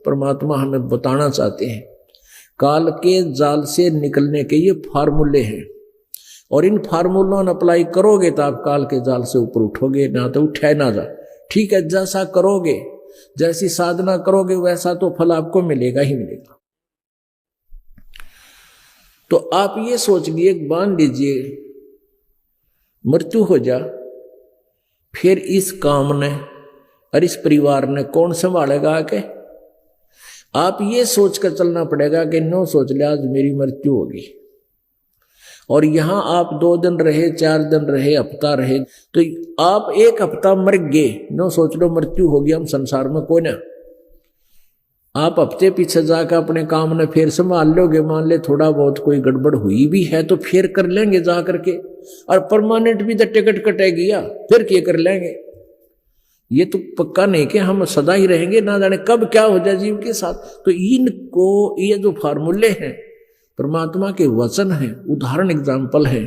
परमात्मा हमें बताना चाहते हैं। काल के जाल से निकलने के ये फार्मूले हैं, और इन फार्मूलों अप्लाई करोगे तो आप काल के जाल से ऊपर उठोगे, ना तो उठे ना जा। ठीक है, जैसा करोगे, जैसी साधना करोगे, वैसा तो फल आपको मिलेगा ही मिलेगा। तो आप ये सोच लिए, मान लीजिए मृत्यु हो जा, फिर इस काम ने और इस परिवार ने कौन संभालेगा आके? आप ये सोचकर चलना पड़ेगा कि नो सोच लिया आज मेरी मृत्यु होगी, और यहां आप 2 दिन रहे, 4 दिन रहे, हफ्ता रहे, तो आप 1 हफ्ता मर गए, नो सोच लो मृत्यु होगी, हम संसार में कोई ना। आप हफ्ते पीछे जाकर अपने काम ने फिर संभाल लोगे। मान ले थोड़ा बहुत कोई गड़बड़ हुई भी है तो फिर कर लेंगे जा करके, और परमानेंट भी तो टिकट कटेगी या फिर क्या कर लेंगे। ये तो पक्का नहीं कि हम सदा ही रहेंगे, ना जाने कब क्या हो जाए जीव के साथ। तो इनको, ये जो फार्मूले हैं परमात्मा के वचन हैं, उदाहरण एग्जाम्पल है,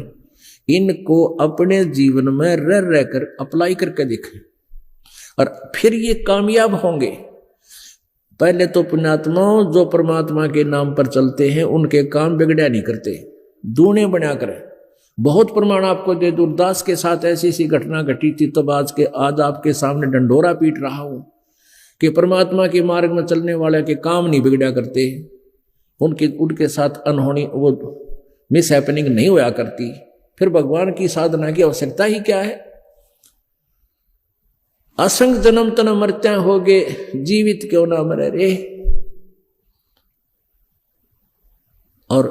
इनको अपने जीवन में रह रहकर अप्लाई करके देखें और फिर ये कामयाब होंगे। पहले तो पुण्यात्माओं जो परमात्मा के नाम पर चलते हैं उनके काम बिगड़ा नहीं करते, दूने बना कर। बहुत प्रमाण आपको दे दूं, दास के साथ ऐसी ऐसी घटना घटी थी, तब आज आपके सामने डंडोरा पीट रहा हूं कि परमात्मा के मार्ग में चलने वाले के काम नहीं बिगड़ा करते, उनके साथ अनहोनी वो मिस हैपनिंग नहीं होया करती। फिर भगवान की साधना की आवश्यकता ही क्या है? असंग जन्म तन मरत्या होगे, जीवित क्यों ना मरे रे। और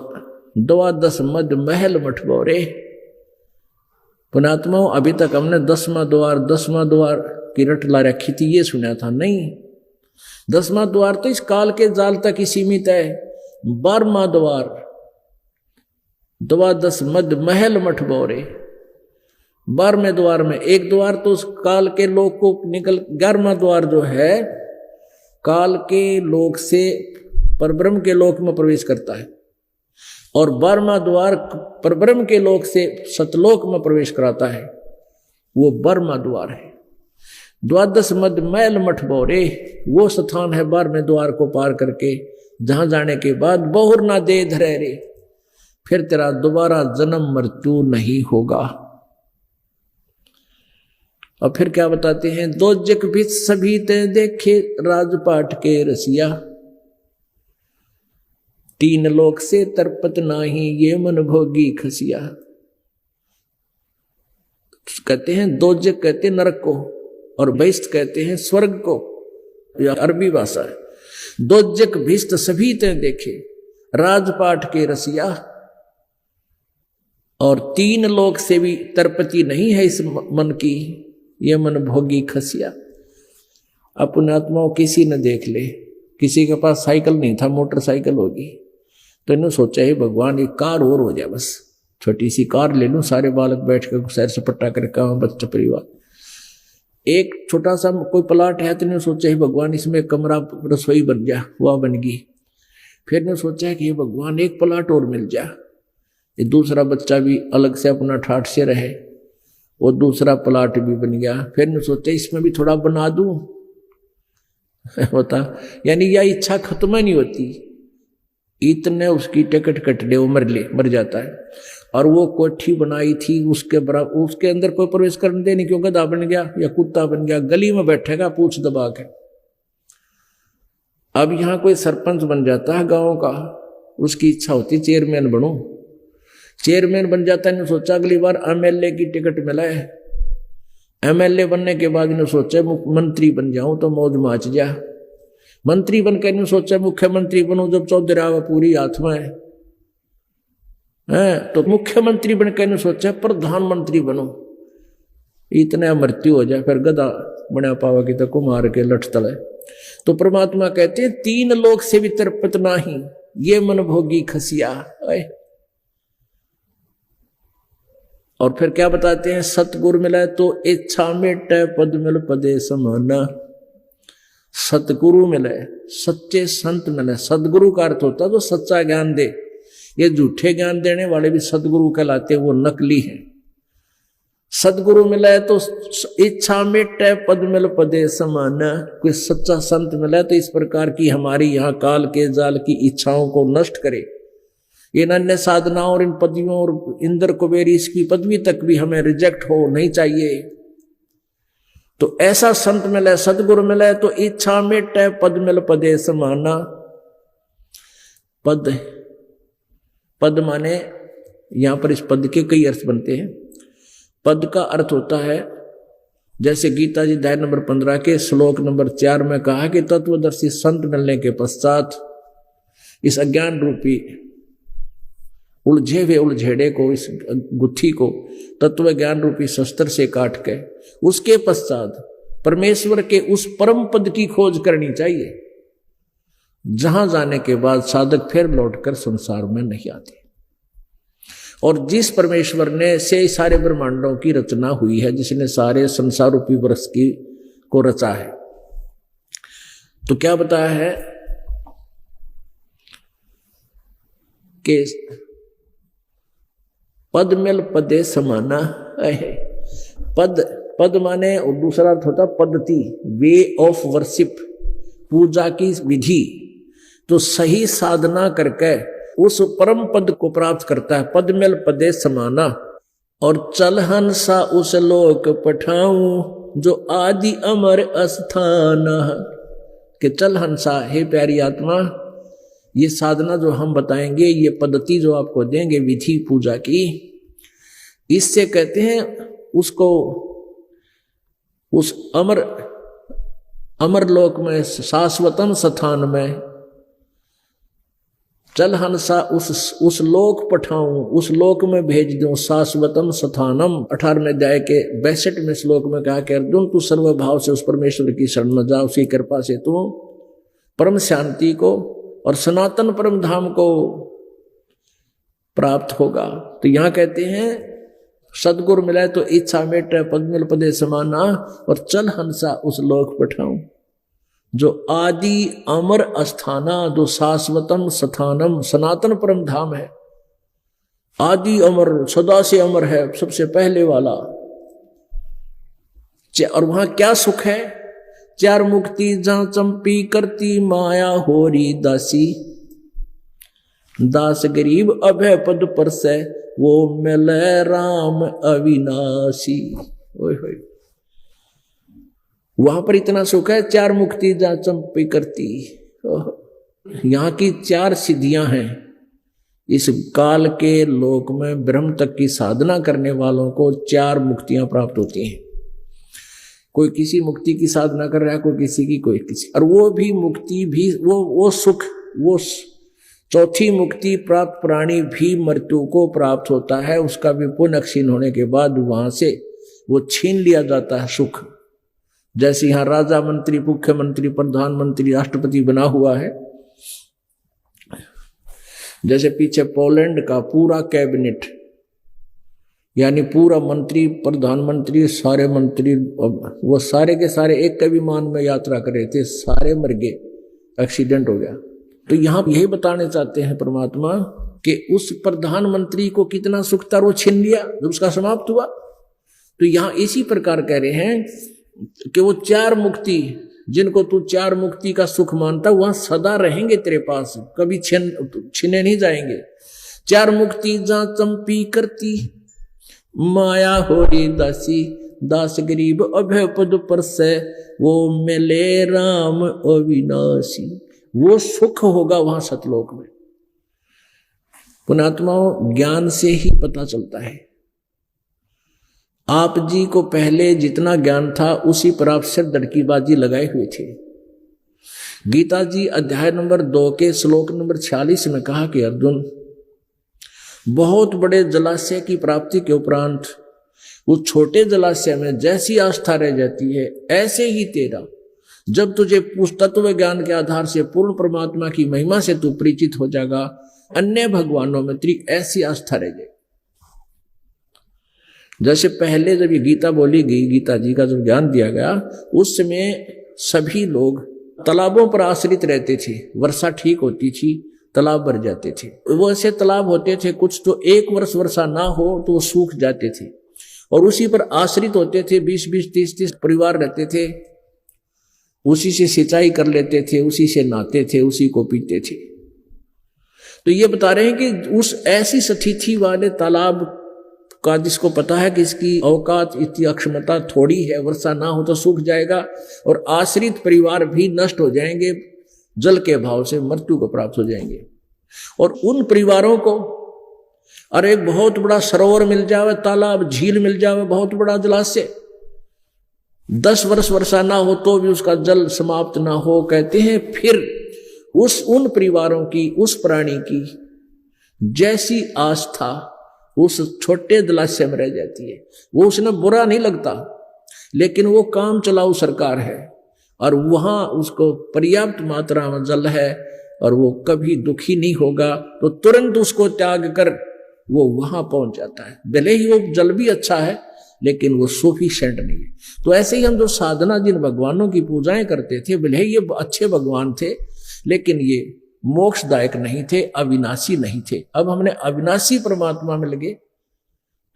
12 मद महल मठबो रे। पुणात्माओं, अभी तक हमने 10वां द्वार की रट ला रखी थी, ये सुना था नहीं। 10वां द्वार तो इस काल के जाल तक ही सीमित है। 12वां द्वार 12 मद महल मठबो रे। 12वें द्वार में एक द्वार तो उस काल के लोक को निकल, 11वां द्वार जो है काल के लोक से परब्रह्म के लोक में प्रवेश करता है, और 12वां द्वार परब्रह्म के लोक से सतलोक में प्रवेश कराता है, वो 12वां द्वार है। 12 मद मैल मठ बोरे, वो स्थान है 12वें द्वार को पार करके, जहां जाने के बाद बहुर ना दे धरे रे, फिर तेरा दोबारा जन्म मृत्यु नहीं होगा। और फिर क्या बताते हैं? दो जग भी सभी ते देखे राजपाट के रसिया, 3 लोक से तरपत नाही ये मन भोगी खसिया। कहते हैं दो जग कहते हैं नरक को, और बैस्त कहते हैं स्वर्ग को, यह अरबी भाषा है। दो जग भिस्त सभी ते देखे राजपाट के रसिया, और 3 लोक से भी तरपति नहीं है इस मन की, ये मन भोगी खसिया। अपने आत्माओं किसी ने देख ले, किसी के पास साइकिल नहीं था, मोटरसाइकिल होगी, तो इन्होंने सोचा है भगवान एक कार और हो जाए, बस छोटी सी कार ले लूं, सारे बालक बैठ कर सैर सपट्टा करके बच्चा परिवार। एक छोटा सा कोई प्लाट है, तो इन्होंने सोचा है भगवान इसमें कमरा रसोई बन जा, वह बन गई। फिर ने सोचा है कि ये भगवान एक प्लाट और मिल जा, ये दूसरा बच्चा भी अलग से अपना ठाठ से रहे, वो दूसरा प्लाट भी बन गया। फिर ने सोचा इसमें भी थोड़ा बना दूं होता, यानी यह इच्छा खत्म नहीं होती, इतने उसकी टिकट कट ले, वो मर जाता है। और वो कोठी बनाई थी, उसके बराबर उसके अंदर कोई प्रवेश करने दे नहीं, क्यों गधा बन गया या कुत्ता बन गया, गली में बैठेगा पूछ दबा के। अब यहां कोई सरपंच बन जाता है गांव का, उसकी इच्छा होती चेयरमैन बनूं, चेयरमैन बन जाता है। सोचा अगली बार एमएलए की टिकट मिला है, एमएलए बनने के बाद इन्होंने सोचा मंत्री बन जाऊं तो मौज माच जा। मंत्री बनकर इन्होंने सोचा मुख्यमंत्री बनूं, जब चौधरी पूरी हाथ में है तो मुख्यमंत्री बनकर इन्होंने सोचा प्रधानमंत्री बनूं, इतने मृत्यु हो जाए, फिर गधा बना पावा की तक मार के लठ तले। तो परमात्मा कहते हैं 3 लोक से भी तरपत नाही ये मन भोगी खसिया। और फिर क्या बताते हैं? सतगुरु मिला तो इच्छा मेटे पद मिल पदे समाना। सतगुरु मिले, सच्चे संत मिले। सदगुरु का अर्थ होता है जो सच्चा ज्ञान दे, ये झूठे ज्ञान देने वाले भी सदगुरु कहलाते, वो नकली हैं। सदगुरु मिले तो इच्छा मिटे पद मिल पदे समान। कोई सच्चा संत मिले तो इस प्रकार की हमारी यहाँ काल के जाल की इच्छाओं को नष्ट करे। इन अन्य साधनाओं और इन पदवियों और इंद्र कुबेर इसकी पदवी तक भी हमें रिजेक्ट हो नहीं चाहिए। तो ऐसा संत मिले, सदगुरु मिले तो इच्छा मिटे पद मिल पदे समाना। पद, पद माने यहां पर इस पद के कई अर्थ बनते हैं। पद का अर्थ होता है, जैसे गीता जी अध्याय नंबर 15 के श्लोक नंबर 4 में कहा कि तत्वदर्शी संत मिलने के पश्चात इस अज्ञान रूपी उलझे हुए उलझेड़े को, इस गुत्थी को तत्व ज्ञान रूपी शस्त्र से काट के उसके पश्चात परमेश्वर के उस परम पद की खोज करनी चाहिए, जहां जाने के बाद साधक फिर लौटकर संसार में नहीं आते। और जिस परमेश्वर ने से सारे ब्रह्मांडों की रचना हुई है, जिसने सारे संसार रूपी वृक्ष की को रचा है, तो क्या बताया है कि पद मिल पदे समाना है। पद, पद माने और दूसरा अर्थ होता पद्धति, वे ऑफ वर्शिप, पूजा की विधि। तो सही साधना करके उस परम पद को प्राप्त करता है। पद मिल पदे समाना। और चल हंसा उस लोक पठाऊं जो आदि अमर अस्थान। के चल हंसा, हे प्यारी आत्मा, ये साधना जो हम बताएंगे, ये पद्धति जो आपको देंगे विधि पूजा की, इससे कहते हैं उसको उस अमर लोक में, शाश्वतम स्थान में, चल हंसा उस लोक पठाऊं, उस लोक में भेज दूं, शाश्वतम स्थानम। 18वें अध्याय के 62वें श्लोक में कहा कि अर्जुन तू सर्वभाव से उस परमेश्वर की शरण में जा, उसकी कृपा से तू परम शांति को और सनातन परम धाम को प्राप्त होगा। तो यहां कहते हैं सदगुरु मिले तो इच्छा मिटे पद मिल पदे समाना। और चल हंसा उस लोक पठाऊं जो आदि अमर अस्थाना, जो शाश्वतम स्थानम, सनातन परम धाम है, आदि अमर, सदा से अमर है, सबसे पहले वाला। और वहां क्या सुख है? चार मुक्ति जहां चंपी करती माया होरी दासी, दास गरीब अभय पद पर से वो मिले राम अविनाशी। ओए होए, वहां पर इतना सुख है। चार मुक्ति जहां चंपी करती, यहां की 4 सिद्धियां हैं। इस काल के लोक में ब्रह्म तक की साधना करने वालों को 4 मुक्तियां प्राप्त होती हैं। कोई किसी मुक्ति की साधना कर रहा है, कोई किसी की, कोई किसी, और वो भी मुक्ति भी, वो सुख, वो चौथी मुक्ति प्राप्त प्राणी भी मृत्यु को प्राप्त होता है। उसका भी पुण्य क्षीण होने के बाद वहां से वो छीन लिया जाता है सुख। जैसे यहां राजा, मंत्री, मुख्यमंत्री, प्रधानमंत्री, राष्ट्रपति बना हुआ है, जैसे पीछे पोलैंड का पूरा कैबिनेट, यानी पूरा मंत्री, प्रधानमंत्री, सारे मंत्री, वो सारे के सारे एक के विमान में यात्रा कर रहे थे, सारे मर गए, एक्सीडेंट हो गया। तो यहां यही बताने चाहते हैं परमात्मा कि उस प्रधानमंत्री को कितना सुख था, वो छीन लिया जब उसका समाप्त हुआ। तो यहां इसी प्रकार कह रहे हैं कि वो 4 मुक्ति, जिनको तू 4 मुक्ति का सुख मानता, वहां सदा रहेंगे तेरे पास, कभी छीने नहीं जाएंगे। 4 मुक्ति जहां चंपी करती माया होरी दासी, दास गरीब अभय पद पर से वो मिले राम अविनाशी। वो सुख होगा वहां सतलोक में। पुण्यात्माओं, ज्ञान से ही पता चलता है। आप जी को पहले जितना ज्ञान था उसी पर आप सिर दड़कीबाजी लगाए हुए थे। गीता जी अध्याय नंबर 2 के श्लोक नंबर 46 में कहा कि अर्जुन, बहुत बड़े जलाशय की प्राप्ति के उपरांत उस छोटे जलाशय में जैसी आस्था रह जाती है, ऐसे ही तेरा जब तुझे उस तत्व ज्ञान के आधार से पूर्ण परमात्मा की महिमा से तू परिचित हो जाएगा, अन्य भगवानों में तेरी ऐसी आस्था रह जाएगी। जैसे पहले जब ये गीता बोली गई, गीता जी का जब ज्ञान दिया गया, उस समय सभी लोग तालाबों पर आश्रित रहते थे। वर्षा ठीक होती थी, तालाब भर जाते थे। वो ऐसे तालाब होते थे कुछ तो 1 वर्ष वर्षा ना हो तो वो सूख जाते थे, और उसी पर आश्रित होते थे। 20-20, 30-30 परिवार रहते थे, उसी से सिंचाई कर लेते थे, उसी से नहाते थे, उसी को पीते थे। तो ये बता रहे हैं कि उस ऐसी स्थिति वाले तालाब का जिसको पता है कि इसकी औकात, इसकी अक्षमता थोड़ी है, वर्षा ना हो तो सूख जाएगा और आश्रित परिवार भी नष्ट हो जाएंगे, जल के अभाव से मृत्यु को प्राप्त हो जाएंगे। और उन परिवारों को अरे बहुत बड़ा सरोवर मिल जावे, तालाब, झील मिल जावे, बहुत बड़ा जलाशय, 10 वर्ष वर्षा ना हो तो भी उसका जल समाप्त ना हो, कहते हैं फिर उन परिवारों की, उस प्राणी की जैसी आस्था उस छोटे जलाशय में रह जाती है। वो उसने बुरा नहीं लगता, लेकिन वो काम चलाऊ सरकार है और वहां उसको पर्याप्त मात्रा में जल है और वो कभी दुखी नहीं होगा, तो तुरंत उसको त्याग कर वो वहां पहुंच जाता है। भले ही वो जल भी अच्छा है लेकिन वो सफिशिएंट नहीं है। तो ऐसे ही हम जो साधना जिन भगवानों की पूजाएं करते थे, भले ही ये अच्छे भगवान थे लेकिन ये मोक्षदायक नहीं थे, अविनाशी नहीं थे। अब हमने अविनाशी परमात्मा में लगे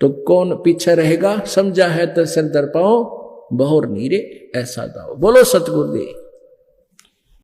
तो कौन पीछे रहेगा। समझा है तो सिर दर पाओ, बहुर नीरे ऐसा दाओ। बोलो सतगुरुदेव।